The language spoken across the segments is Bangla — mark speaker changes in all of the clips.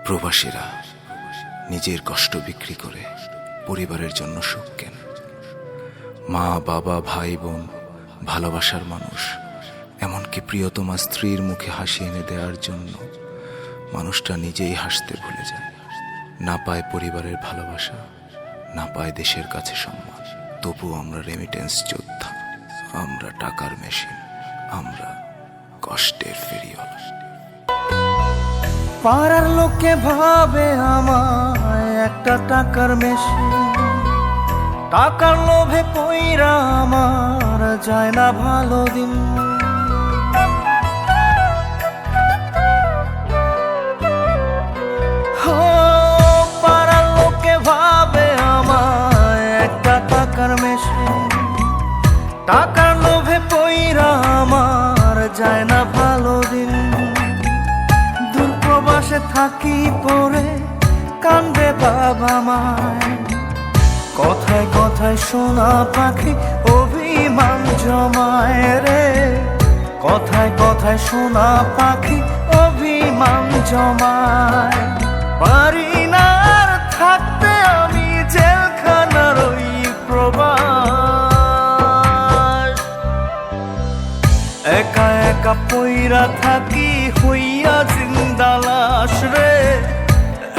Speaker 1: প্রবাসীরা নিজের কষ্ট বিক্রি করে পরিবারের জন্য সুখ কেন। মা বাবা ভাই বোন ভালোবাসার মানুষ, এমনকি প্রিয়তমা স্ত্রীর মুখে হাসি এনে দেওয়ার জন্য মানুষটা নিজেই হাসতে ভুলে যায়। না পায় পরিবারের ভালোবাসা, না পায় দেশের কাছে সম্মান। তবু আমরা রেমিটেন্স যোদ্ধা, আমরা টাকার মেশিন, আমরা কষ্টের ফেরিওয়ালা।
Speaker 2: পাড়ার লোকে ভাবে আমায় একটা টাকার মেশিন, টাকার লোভে পইরা আমার যায় না ভালো দিন। পাড়ার লোকে ভাবে আমায় একটা টাকার মেশিন, টাকার লোভে পইরা আমার যায় না ভালো দিন। দূরপ্রবাসে থাকি পরে কান্দে বাবা মায়, কথায় কথায় শোনা পাখি অভিমান জমায় রে। কথায় কথায় শোনা পাখি অভিমান জমায়। পারি না আর থাকতে আমি জেলখানার ওই প্রবাস। একা একা পইরা থাকি হইয়া জিন্দা লাশ রে।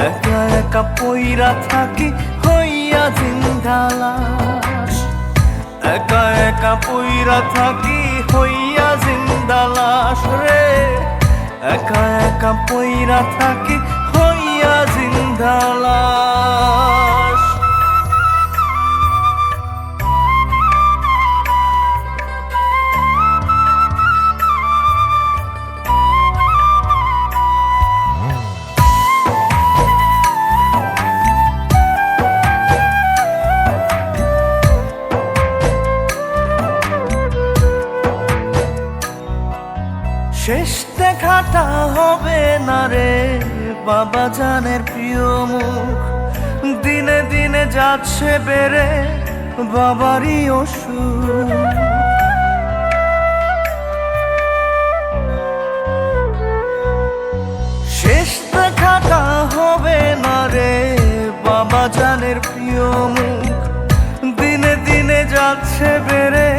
Speaker 2: একা একা পইরা থাকি হইয়া জিন্দা লাশ। একা একা পইরা থাকি হইয়া জিন্দা লাশ রে। একা একা পইরা থাকি হইয়া জিন্দা লাশ। শেষ দেখাটা হবে না রে বাবা জানের প্রিয় মুখ। দিনে দিনে যাচ্ছে বেড়ে বাবারই অসুখ। শেষ দেখাটা হবে না রে বাবা জানের প্রিয় মুখ। দিনে দিনে যাচ্ছে বেড়ে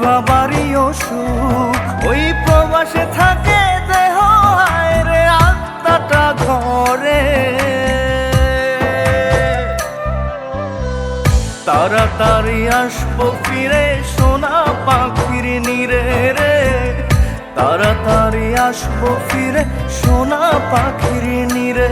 Speaker 2: বাবারই অসুখ। ওই প্রবাসে থাকে দেহ হায় রে আত্মাটা ঘরে। তাড়াতাড়ি আসবো ফিরে সোনা পাখির নীরে রে। তাড়াতাড়ি আসবো ফিরে সোনা পাখির নীরে।